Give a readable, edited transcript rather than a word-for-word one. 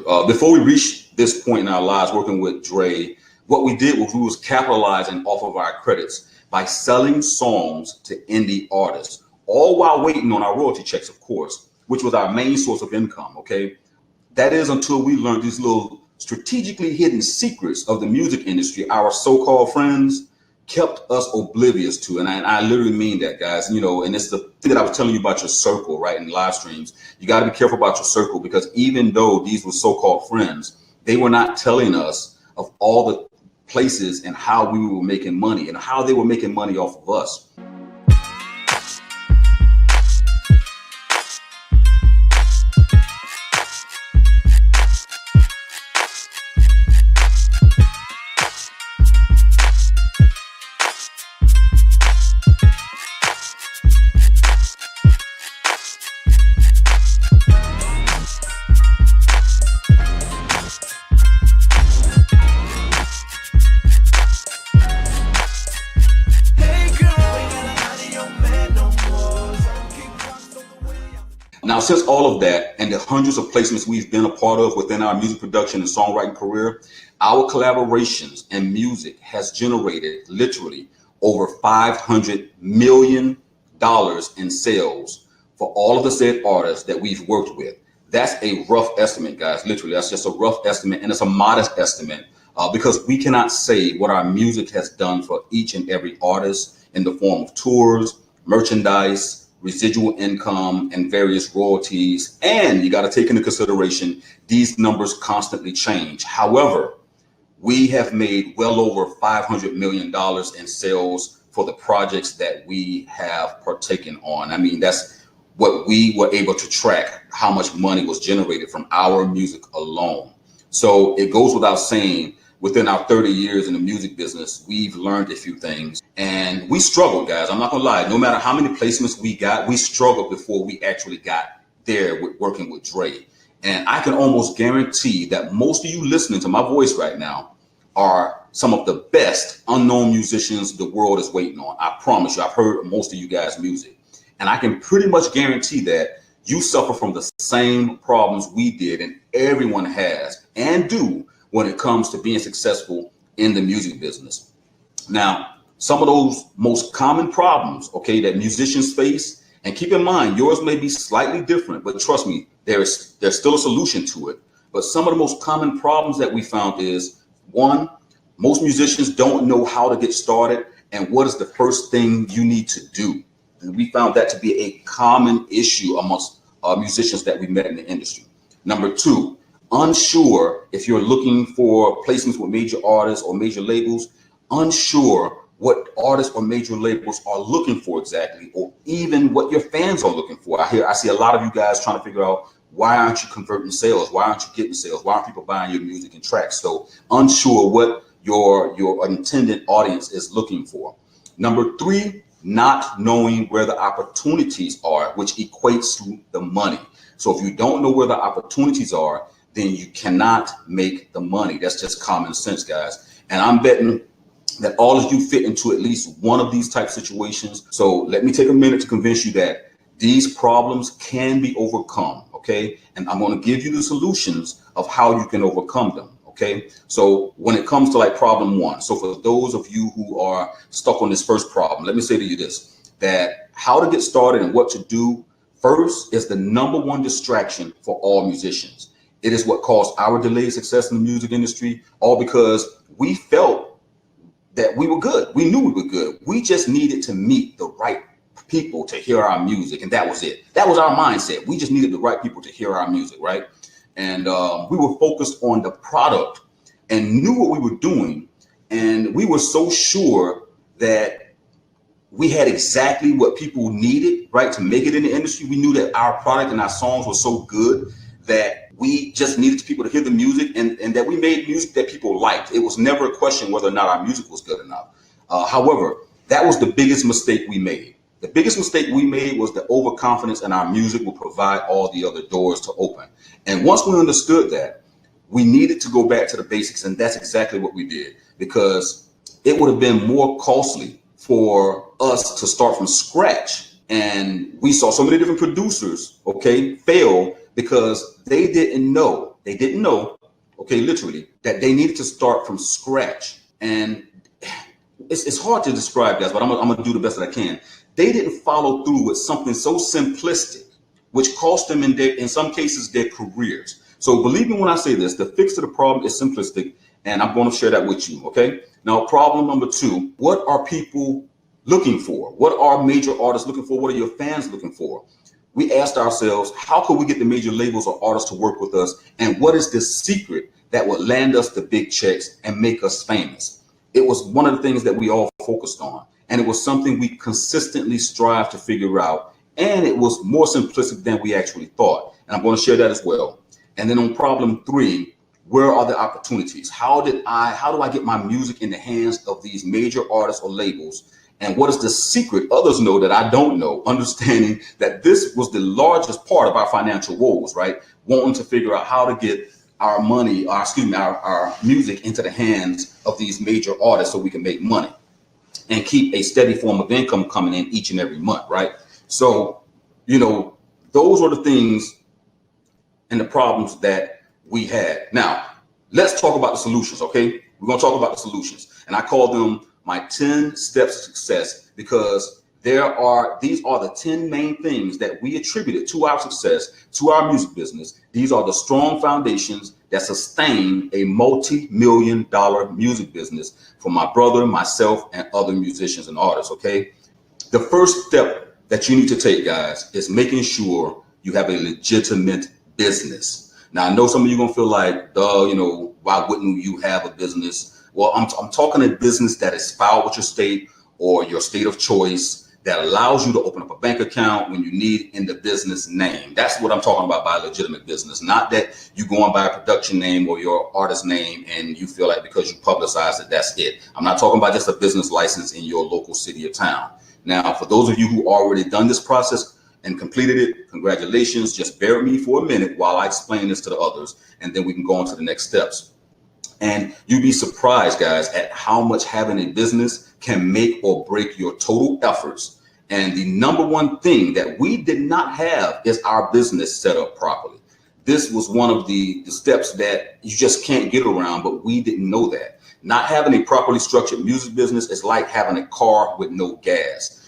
Before we reached this point in our lives working with Dre, what we did was we was capitalizing off of our credits by selling songs to indie artists, all while waiting on our royalty checks, of course, which was our main source of income, okay? That is until we learned these little strategically hidden secrets of the music industry our so-called friends kept us oblivious to. And I literally mean that, guys, you know, and it's the thing that I was telling you about your circle, right, in live streams. You got to be careful about your circle, because even though these were so-called friends, they were not telling us of all the places and how we were making money and how they were making money off of us. Now, since all of that and the hundreds of placements we've been a part of within our music production and songwriting career, our collaborations and music has generated literally over $500 million in sales for all of the said artists that we've worked with. That's a rough estimate, guys. Literally, that's just a rough estimate, and it's a modest estimate because we cannot say what our music has done for each and every artist in the form of tours, merchandise, residual income, and various royalties. And you got to take into consideration these numbers constantly change. However, we have made well over $500 million in sales for the projects that we have partaken on. I mean, that's what we were able to track, how much money was generated from our music alone. So it goes without saying, within our 30 years in the music business, we've learned a few things, and we struggled, guys. I'm not gonna lie. No matter how many placements we got, we struggled before we actually got there with working with Dre. And I can almost guarantee that most of you listening to my voice right now are some of the best unknown musicians the world is waiting on. I promise you, I've heard most of you guys' music, and I can pretty much guarantee that you suffer from the same problems we did, and everyone has and do when it comes to being successful in the music business. Now, some of those most common problems, okay, that musicians face, and keep in mind, yours may be slightly different, but trust me, there's still a solution to it. But some of the most common problems that we found is, one, most musicians don't know how to get started and what is the first thing you need to do. And we found that to be a common issue amongst musicians that we met in the industry. Number two, unsure if you're looking for placements with major artists or major labels, unsure what artists or major labels are looking for exactly, or even what your fans are looking for. I see a lot of you guys trying to figure out, why aren't you converting sales? Why aren't you getting sales? Why aren't people buying your music and tracks? So unsure what your intended audience is looking for. Number three, not knowing where the opportunities are, which equates to the money. So if you don't know where the opportunities are, then you cannot make the money. That's just common sense, guys. And I'm betting that all of you fit into at least one of these type situations. So let me take a minute to convince you that these problems can be overcome, okay? And I'm gonna give you the solutions of how you can overcome them, okay? So when it comes to like problem one, so for those of you who are stuck on this first problem, let me say to you this, that how to get started and what to do first is the number one distraction for all musicians. It is what caused our delayed success in the music industry, all because we felt that we were good. We knew we were good. We just needed to meet the right people to hear our music, and that was it. That was our mindset. We just needed the right people to hear our music, right? And we were focused on the product and knew what we were doing, and we were so sure that we had exactly what people needed, right, to make it in the industry. We knew that our product and our songs were so good that we just needed people to hear the music, and that we made music that people liked. It was never a question whether or not our music was good enough. However, that was the biggest mistake we made. The biggest mistake we made was the overconfidence in our music will provide all the other doors to open. And once we understood that, we needed to go back to the basics, and that's exactly what we did, because it would have been more costly for us to start from scratch. And we saw so many different producers, okay, fail because they didn't know They didn't know, okay, literally, that they needed to start from scratch. And it's hard to describe, guys, but I'm gonna do the best that I can. They didn't follow through with something so simplistic, which cost them in some cases their careers. So believe me when I say this, the fix to the problem is simplistic, and I'm going to share that with you. Okay. Now, problem number 2: what are people looking for? What are major artists looking for? What are your fans looking for? We asked ourselves, how could we get the major labels or artists to work with us? And what is the secret that would land us the big checks and make us famous? It was one of the things that we all focused on. And it was something we consistently strived to figure out. And it was more simplistic than we actually thought. And I'm going to share that as well. And then on problem 3, where are the opportunities? How do I get my music in the hands of these major artists or labels? And what is the secret others know that I don't know? Understanding that this was the largest part of our financial woes, right? Wanting to figure out how to get our money, our music into the hands of these major artists so we can make money and keep a steady form of income coming in each and every month, right? So, those are the things and the problems that we had. Now, let's talk about the solutions, okay? We're going to talk about the solutions. And I call them my 10 steps to success, because these are the 10 main things that we attributed to our success, to our music business. These are the strong foundations that sustain a multi-million-dollar music business for my brother, myself, and other musicians and artists, okay? The first step that you need to take, guys, is making sure you have a legitimate business. Now, I know some of you are going to feel like, why wouldn't you have a business? Well, I'm talking a business that is filed with your state or your state of choice, that allows you to open up a bank account when you need in the business name. That's what I'm talking about by legitimate business. Not that you go and buy a production name or your artist name and you feel like because you publicize it, that's it. I'm not talking about just a business license in your local city or town. Now, for those of you who already done this process and completed it, congratulations. Just bear with me for a minute while I explain this to the others, and then we can go on to the next steps. And you'd be surprised, guys, at how much having a business can make or break your total efforts. And the number one thing that we did not have is our business set up properly. This was one of the steps that you just can't get around, but we didn't know that. Not having a properly structured music business is like having a car with no gas.